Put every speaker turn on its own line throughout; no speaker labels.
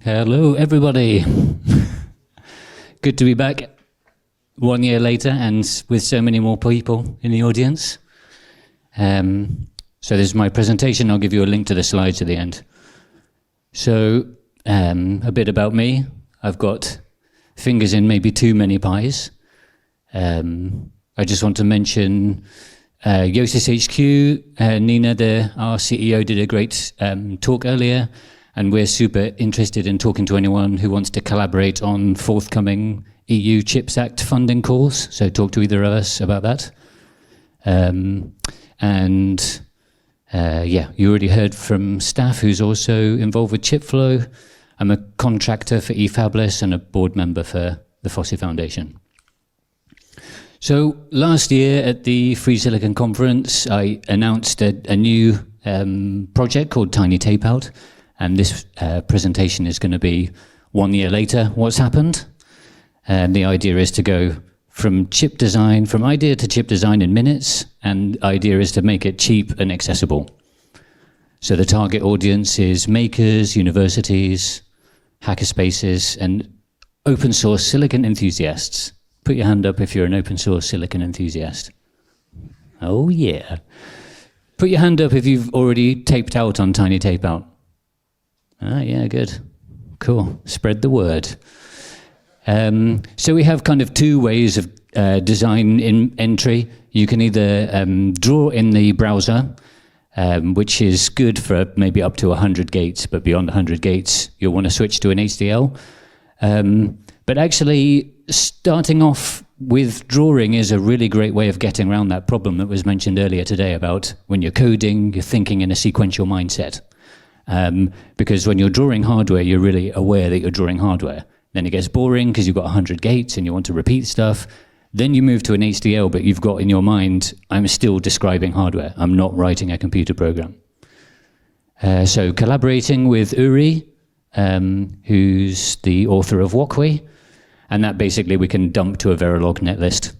Hello, everybody. Good to be back 1 year later and with so many more people in the audience. So this is my presentation. I'll give you a link to the slides at the end. So a bit about me. I've got fingers in maybe too many pies. I just want to mention Yosis HQ. Nina, our CEO, did a great talk earlier. And we're super interested in talking to anyone who wants to collaborate on forthcoming EU Chips Act funding calls. So talk to either of us about that. Yeah, you already heard from staff who's also involved with ChipFlow. I'm a contractor for eFabless and a board member for the FSiC Foundation. So last year at the Free Silicon Conference, I announced a new project called TinyTapeout. And this presentation is going to be 1 year later, what's happened. And the idea is to go from idea to chip design in minutes, and the idea is to make it cheap and accessible. So the target audience is makers, universities, hackerspaces, and open source silicon enthusiasts. Put your hand up if you're an open source silicon enthusiast. Oh yeah. Put your hand up if you've already taped out on TinyTapeout. Ah, yeah, good. Cool. Spread the word. So we have kind of two ways of design entry. You can either draw in the browser, which is good for maybe up to 100 gates, but beyond 100 gates, you'll want to switch to an HDL. But actually, starting off with drawing is a really great way of getting around that problem that was mentioned earlier today about when you're coding, you're thinking in a sequential mindset. Because when you're drawing hardware, you're really aware that you're drawing hardware. Then it gets boring because you've got 100 gates and you want to repeat stuff. Then you move to an HDL, but you've got in your mind, I'm still describing hardware. I'm not writing a computer program. So collaborating with Uri, who's the author of WOCWI, and that basically we can dump to a Verilog netlist.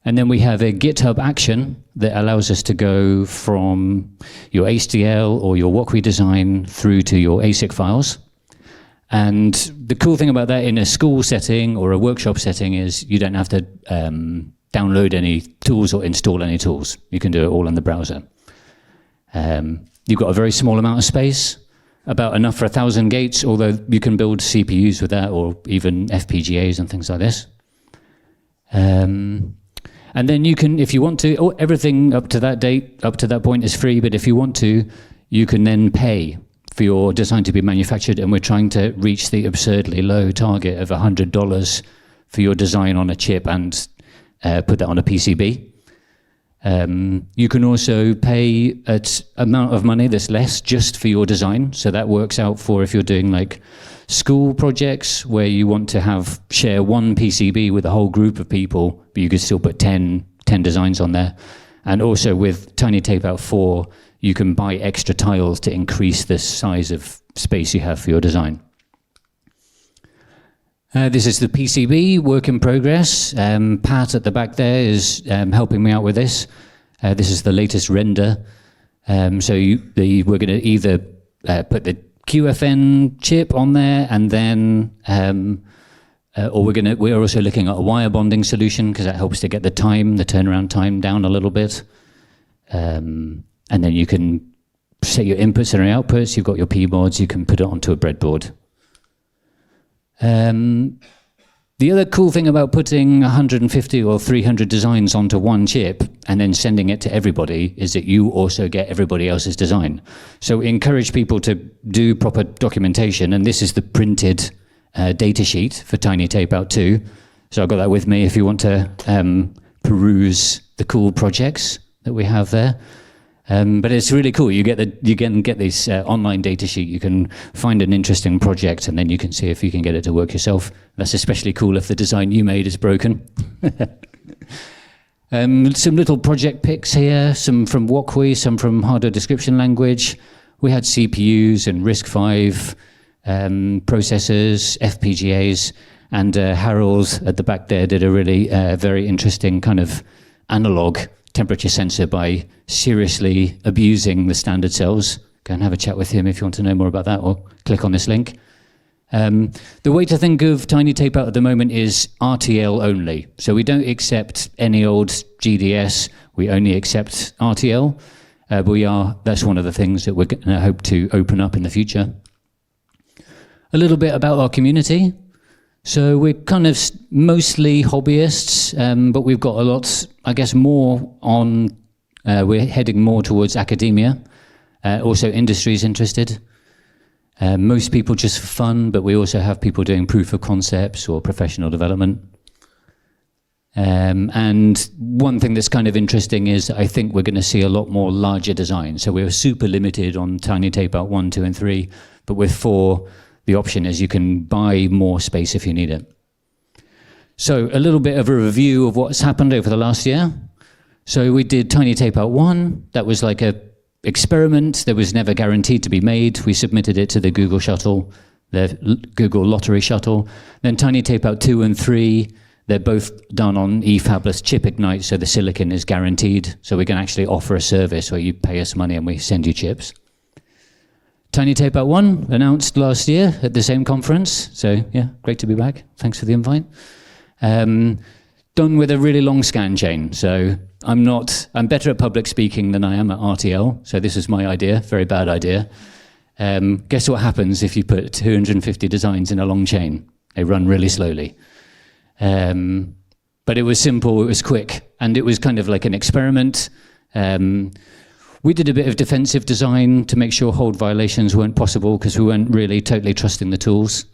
And then we have a GitHub action that allows us to go from your HDL or your WOCWI design through to your ASIC files. And the cool thing about that in a school setting or a workshop setting is you don't have to download any tools or install any tools. You can do it all in the browser. You've got a very small amount of space, about enough for 1,000 gates, although you can build CPUs with that or even FPGAs and things like this. And then you can, if you want to, everything up to that point is free, but if you want to, you can then pay for your design to be manufactured, and we're trying to reach the absurdly low target of $100 for your design on a chip and put that on a PCB. You can also pay an amount of money that's less just for your design, so that works out for if you're doing like school projects where you want to share one PCB with a whole group of people, but you could still put 10 designs on there. And also with TinyTapeout 4, you can buy extra tiles to increase the size of space you have for your design. This is the PCB, work in progress. Pat at the back there is helping me out with this. This is the latest render. So we're going to either put the QFN chip on there, and then, or we're also looking at a wire bonding solution because that helps to get the turnaround time down a little bit. And then you can set your inputs and your outputs. You've got your P-boards. You can put it onto a breadboard. The other cool thing about putting 150 or 300 designs onto one chip and then sending it to everybody is that you also get everybody else's design. So encourage people to do proper documentation, and this is the printed data sheet for TinyTapeout 2. So I've got that with me if you want to peruse the cool projects that we have there. But it's really cool. You can get this online data sheet. You can find an interesting project, and then you can see if you can get it to work yourself. That's especially cool if the design you made is broken. Some little project pics here, some from WOCWI, some from hardware description language. We had CPUs and RISC-V processors, FPGAs, and Harold at the back there did a really very interesting kind of analog temperature sensor by seriously abusing the standard cells. Go and have a chat with him if you want to know more about that, or click on this link. The way to think of TinyTapeout at the moment is RTL only. So we don't accept any old GDS. We only accept RTL. But that's one of the things that we're going to hope to open up in the future. A little bit about our community. So we're kind of mostly hobbyists, but we've got a lot, I guess, more on, we're heading more towards academia. Also industry's interested. Most people just for fun, but we also have people doing proof of concepts or professional development. And one thing that's kind of interesting is I think we're going to see a lot more larger designs. So we're super limited on TinyTapeout 1, 2, and 3, but with 4, the option is you can buy more space if you need it. So a little bit of a review of what's happened over the last year. So we did TinyTapeout 1. That was like a experiment that was never guaranteed to be made. We submitted it to the Google Shuttle, the Google Lottery Shuttle. Then TinyTapeout 2 and 3, they're both done on eFabless chip ignite, so the silicon is guaranteed. So we can actually offer a service where you pay us money and we send you chips. TinyTapeout 1 announced last year at the same conference. So yeah, great to be back. Thanks for the invite. Done with a really long scan chain. So I'm better at public speaking than I am at RTL. So this is my idea, very bad idea. Guess what happens if you put 250 designs in a long chain? They run really slowly. But it was simple, it was quick, and it was kind of like an experiment. We did a bit of defensive design to make sure hold violations weren't possible because we weren't really totally trusting the tools.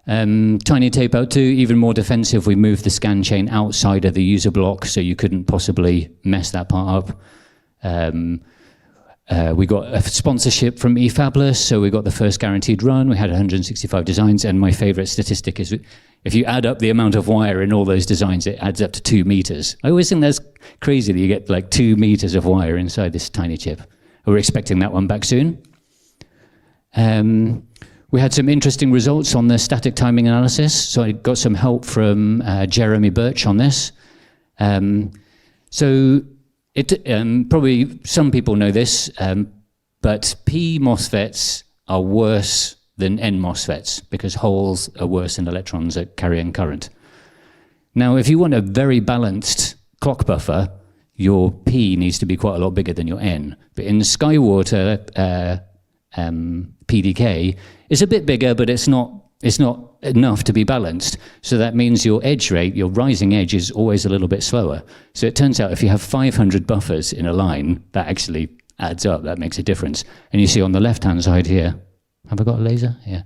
TinyTapeout 2, even more defensive, we moved the scan chain outside of the user block so you couldn't possibly mess that part up. We got a sponsorship from eFabless, so we got the first guaranteed run. We had 165 designs, and my favorite statistic is if you add up the amount of wire in all those designs, it adds up to 2 meters. I always think that's crazy that you get like 2 meters of wire inside this tiny chip. We're expecting that one back soon. We had some interesting results on the static timing analysis, so I got some help from Jeremy Birch on this. Probably some people know this, but P MOSFETs are worse than N MOSFETs because holes are worse than electrons at carrying current. Now, if you want a very balanced clock buffer, your P needs to be quite a lot bigger than your N. But in Skywater PDK, it's a bit bigger, but it's not enough to be balanced. So that means your edge rate, your rising edge, is always a little bit slower. So it turns out if you have 500 buffers in a line, that actually adds up. That makes a difference. And you see on the left-hand side here, have I got a laser? Yeah.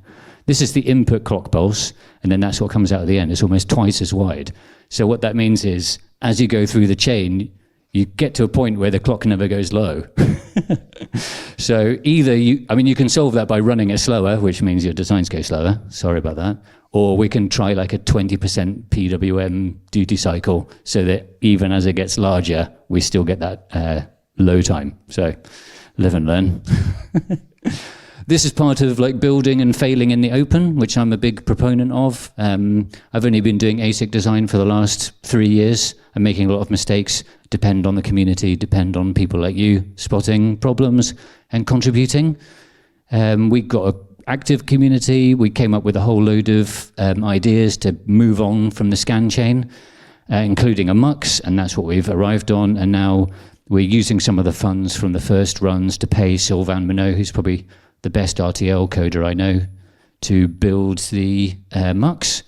This is the input clock pulse, and then that's what comes out at the end. It's almost twice as wide. So what that means is, as you go through the chain, you get to a point where the clock never goes low. So either you can solve that by running it slower, which means your designs go slower. Sorry about that. Or we can try like a 20% PWM duty cycle so that even as it gets larger, we still get that low time. So live and learn. This is part of like building and failing in the open, which I'm a big proponent of. I've only been doing ASIC design for the last 3 years. I'm making a lot of mistakes, depend on the community, depend on people like you spotting problems and contributing. We've got an active community. We came up with a whole load of ideas to move on from the scan chain, including a MUX, and that's what we've arrived on. And now we're using some of the funds from the first runs to pay Sylvain Minot, who's probably the best RTL coder I know, to build the MUX.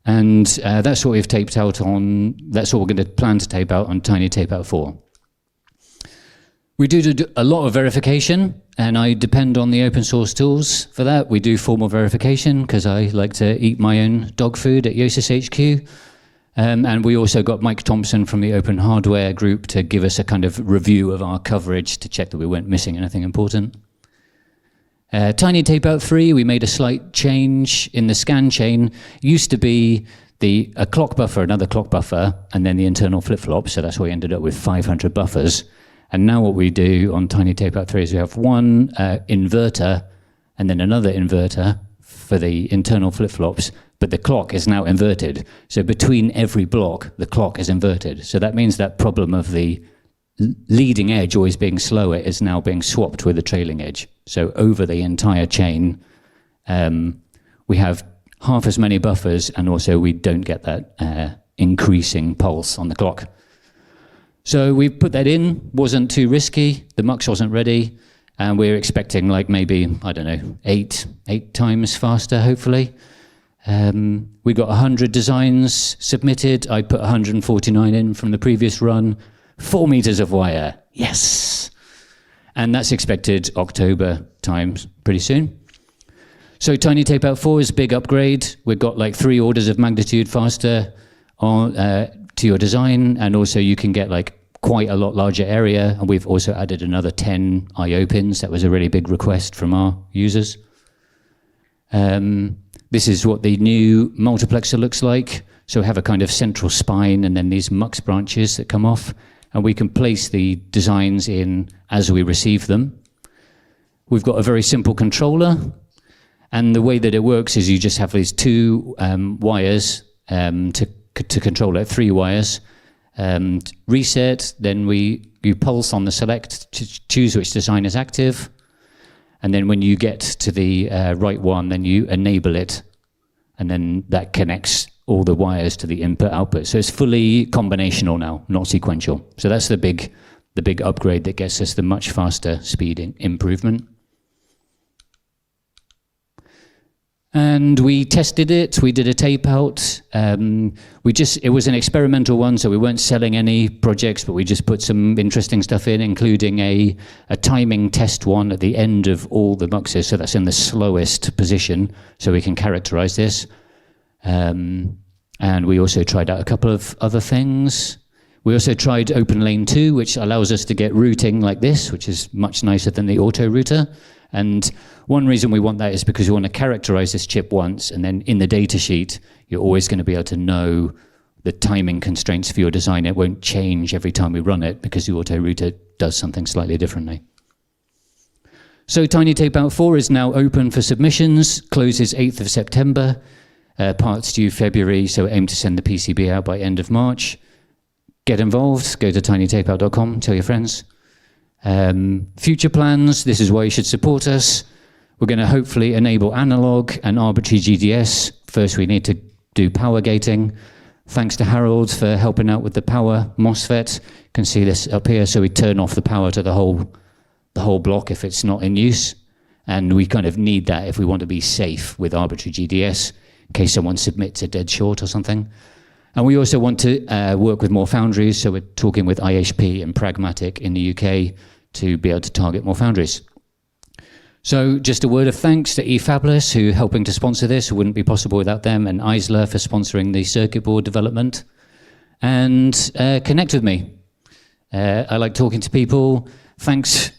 And that's what we've taped out on, that's what we're going to plan to tape out on TinyTapeout 4. We do a lot of verification, and I depend on the open source tools for that. We do formal verification because I like to eat my own dog food at Yosis HQ. And we also got Mike Thompson from the Open Hardware group to give us a kind of review of our coverage to check that we weren't missing anything important. TinyTapeout 3, we made a slight change in the scan chain. Used to be a clock buffer, another clock buffer, and then the internal flip-flop, so that's why we ended up with 500 buffers. And now what we do on TinyTapeout 3 is we have one inverter and then another inverter for the internal flip-flops, but the clock is now inverted. So between every block, the clock is inverted. So that means that problem of the leading edge always being slower is now being swapped with the trailing edge. So over the entire chain, we have half as many buffers, and also we don't get that increasing pulse on the clock. So we put that in, wasn't too risky, the mux wasn't ready, and we're expecting like maybe, I don't know, eight times faster, hopefully. We got 100 designs submitted. I put 149 in from the previous run. 4 meters of wire, yes! And that's expected October times, pretty soon. So TinyTapeout 4 is a big upgrade. We've got like 3 orders of magnitude faster on, to your design, and also you can get like quite a lot larger area, and we've also added another 10 I/O pins. That was a really big request from our users. This is what the new multiplexer looks like. So we have a kind of central spine and then these mux branches that come off, and we can place the designs in as we receive them. We've got a very simple controller, and the way that it works is you just have these 2 wires to control it, 3 wires. Reset, then you pulse on the select to choose which design is active, and then when you get to the right one, then you enable it, and then that connects all the wires to the input-output. So it's fully combinational now, not sequential. So that's the big upgrade that gets us the much faster speed improvement. And we tested it, we did a tape out. It was an experimental one, so we weren't selling any projects, but we just put some interesting stuff in, including a timing test one at the end of all the muxes, so that's in the slowest position, so we can characterize this. And we also tried out a couple of other things. We also tried Open Lane 2, which allows us to get routing like this, which is much nicer than the auto router. And one reason we want that is because we want to characterize this chip once, and then in the data sheet, you're always going to be able to know the timing constraints for your design. It won't change every time we run it because the auto router does something slightly differently. So TinyTapeout 4 is now open for submissions, closes 8th of September, parts due February, so aim to send the PCB out by end of March. Get involved, go to tinytapeout.com, tell your friends. Future plans, this is why you should support us. We're going to hopefully enable analog and arbitrary GDS. First we need to do power gating. Thanks to Harold for helping out with the power MOSFET. You can see this up here, so we turn off the power to the whole block if it's not in use. And we kind of need that if we want to be safe with arbitrary GDS, in case someone submits a dead short or something. And we also want to work with more foundries, so we're talking with IHP and Pragmatic in the UK to be able to target more foundries. So just a word of thanks to eFabless, who are helping to sponsor this. It wouldn't be possible without them, and Eisler for sponsoring the circuit board development. And connect with me. I like talking to people. Thanks,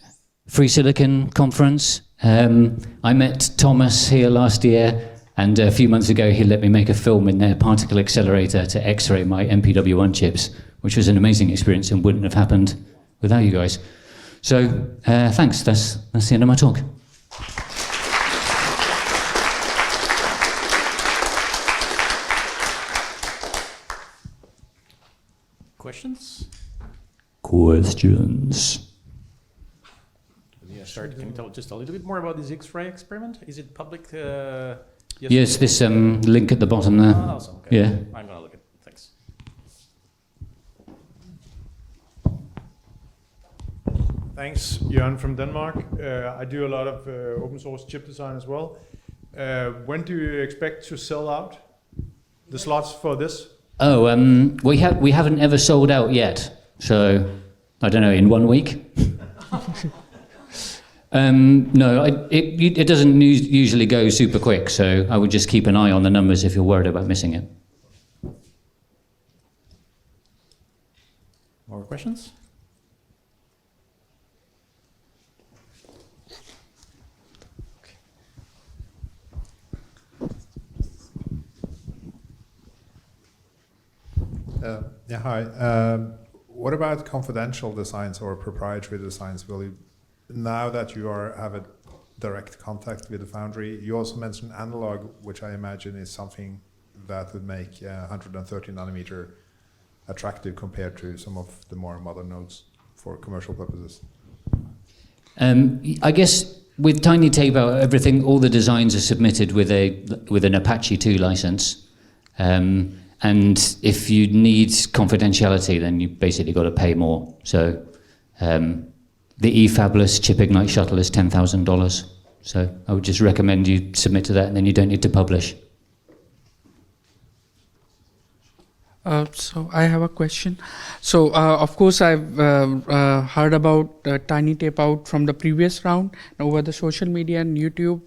Free Silicon Conference. I met Thomas here last year, and a few months ago he let me make a film in their particle accelerator to X-ray my MPW1 chips, which was an amazing experience and wouldn't have happened without you guys. So thanks, that's the end of my talk.
Questions?
Questions.
Yeah, start. Can you tell just a little bit more about this X-ray experiment? Is it public?
Yes, this link at the bottom there.
Oh, awesome. Okay.
Yeah.
I'm gonna look at it. Thanks.
Thanks, Jørgen from Denmark. I do a lot of open source chip design as well. When do you expect to sell out the slots for this?
Oh, we haven't ever sold out yet, so I don't know, in 1 week? No, it doesn't usually go super quick, so I would just keep an eye on the numbers if you're worried about missing it.
More questions?
Yeah, hi. What about confidential designs or proprietary designs? Will you, now that you have a direct contact with the foundry, you also mentioned analog, which I imagine is something that would make 130 nanometer attractive compared to some of the more modern nodes for commercial purposes.
I guess with TinyTapeout, everything, all the designs are submitted with an Apache 2 license. And if you need confidentiality, then you basically got to pay more. So the eFabless Chip Ignite shuttle is $10,000. So I would just recommend you submit to that, and then you don't need to publish.
So I have a question. So of course I've heard about TinyTapeout from the previous round over the social media and YouTube.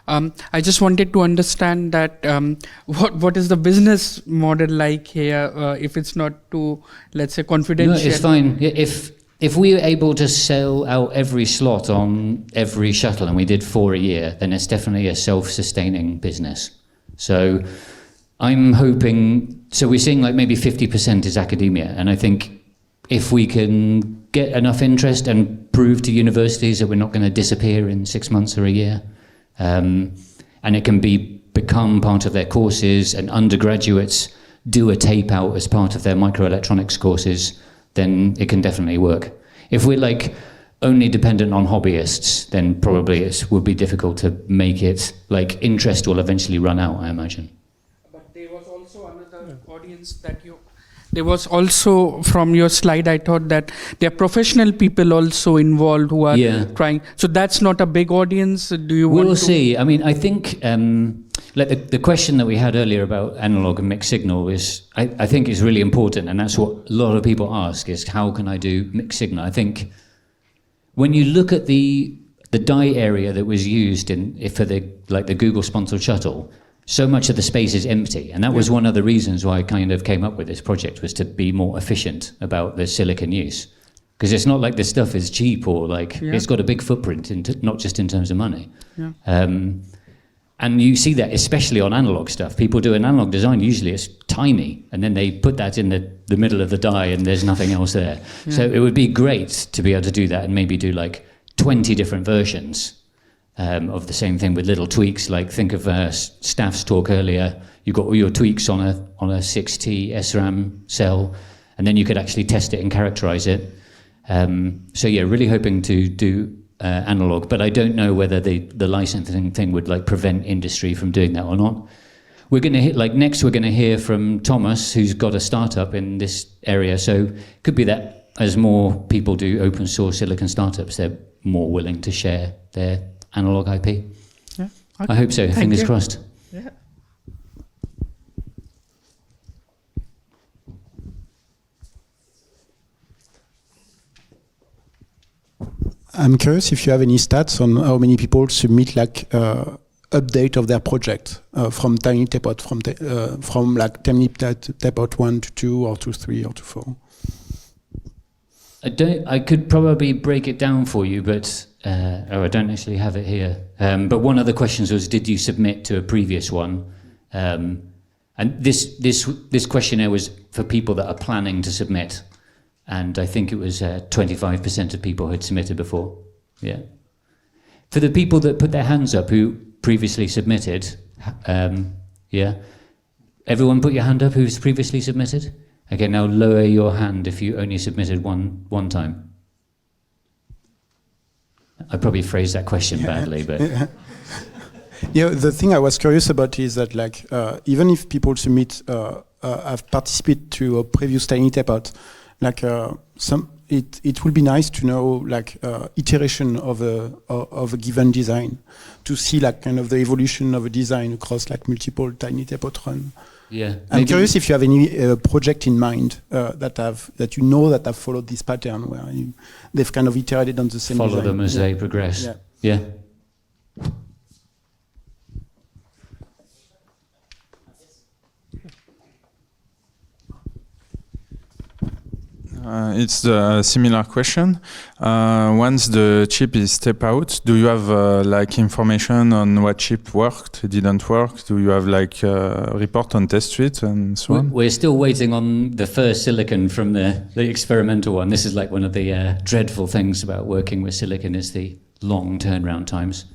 I just wanted to understand that what is the business model like here if it's not too, let's say, confidential?
No, it's fine. If we were able to sell out every slot on every shuttle, and we did 4 a year, then it's definitely a self-sustaining business. So I'm hoping, so we're seeing like maybe 50% is academia, and I think if we can get enough interest and prove to universities that we're not going to disappear in 6 months or a year, and it can become part of their courses, and undergraduates do a tape out as part of their microelectronics courses, then it can definitely work. If we're like only dependent on hobbyists, then probably it would be difficult to make it, like interest will eventually run out, I imagine.
But there was also another audience that there was also, from your slide, I thought that there are professional people also involved who are trying. So that's not a big audience. Do you want to?
We'll see. I mean, I think like the question that we had earlier about analog and mixed signal is, I think is really important, and that's what a lot of people ask is, how can I do mixed signal? I think when you look at the die area that was used for the Google sponsored shuttle, so much of the space is empty, and that was one of the reasons why I kind of came up with this project, was to be more efficient about the silicon use, because it's not like this stuff is cheap or like it's got a big footprint, not just in terms of money. And you see that especially on analog stuff. People do an analog design, usually it's tiny, and then they put that in the middle of the die and there's nothing else there. So it would be great to be able to do that and maybe do like 20 different versions of the same thing with little tweaks. Like think of Staff's talk earlier. You got all your tweaks on a 6T SRAM cell, and then you could actually test it and characterize it. So yeah, really hoping to do analog, but I don't know whether the licensing thing would like prevent industry from doing that or not. We're going to hit next. We're going to hear from Thomas, who's got a startup in this area. So it could be that as more people do open source silicon startups, they're more willing to share their analog IP.
Yeah, okay.
I hope so. Fingers crossed.
Yeah.
I'm curious if you have any stats on how many people submit like update of their project from TinyTapeout, from like TinyTapeout 1 to 2 or to 3 or to 4.
I could probably break it down for you, but I don't actually have it here. But one of the questions was, did you submit to a previous one? And this questionnaire was for people that are planning to submit. And I think it was 25% of people had submitted before. Yeah. For the people that put their hands up who previously submitted, yeah. Everyone put your hand up who's previously submitted? Okay, now lower your hand if you only submitted one time. I probably phrased that question badly, but...
Yeah, the thing I was curious about is that like even if people submit, have participated to a previous TinyTapeout, like it would be nice to know like iteration of a given design, to see like kind of the evolution of a design across like multiple TinyTapeout run.
Yeah,
I'm curious if you have any project in mind that have followed this pattern where they've kind of iterated on the same
follow
design.
them as they progress. Yeah.
It's a similar question. Once the chip is tape out, do you have like information on what chip worked, didn't work? Do you have like a report on test suite and so on?
We're still waiting on the first silicon from the experimental one. This is like one of the dreadful things about working with silicon, is the long turnaround times.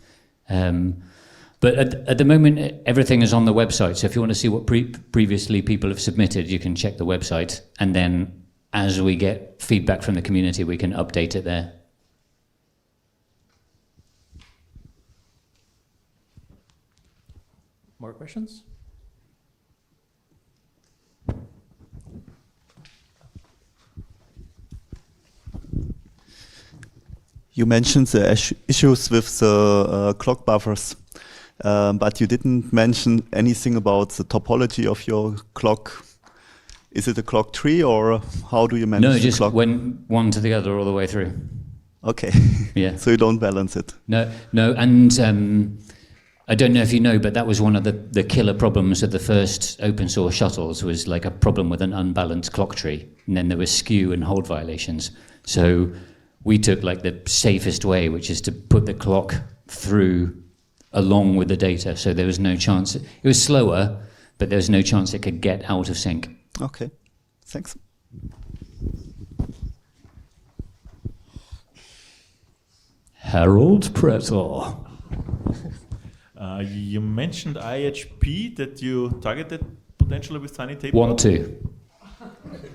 But at the moment, everything is on the website. So if you want to see what previously people have submitted, you can check the website, and then as we get feedback from the community, we can update it there.
More questions?
You mentioned the issues with the clock buffers, but you didn't mention anything about the topology of your clock. Is it a clock tree, or how do you manage
No,
the
just
clock?
went one to the other all the way through.
Okay.
Yeah.
So you don't balance it.
No, and I don't know if you know, but that was one of the killer problems of the first open source shuttles, was like a problem with an unbalanced clock tree, and then there was skew and hold violations. So we took like the safest way, which is to put the clock through along with the data, so there was no chance. It was slower, but there was no chance it could get out of sync.
Okay. Thanks.
Harold Pretzel.
You mentioned IHP, that you targeted potentially with TinyTapeout.
Want to.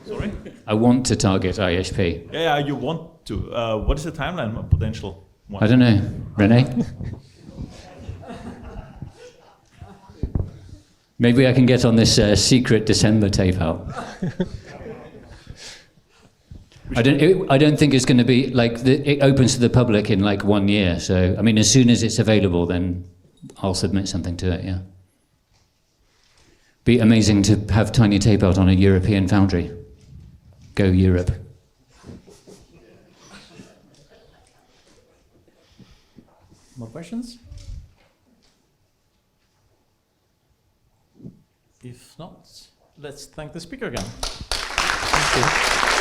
Sorry?
I want to target IHP.
Yeah, you want to. What is the timeline of potential one?
I don't know. Renee? Maybe I can get on this secret December tape out. I don't think it's going to be like it opens to the public in like 1 year. So I mean, as soon as it's available, then I'll submit something to it. Yeah. Be amazing to have TinyTapeout on a European foundry. Go Europe.
More questions? If not, let's thank the speaker again. Thank you.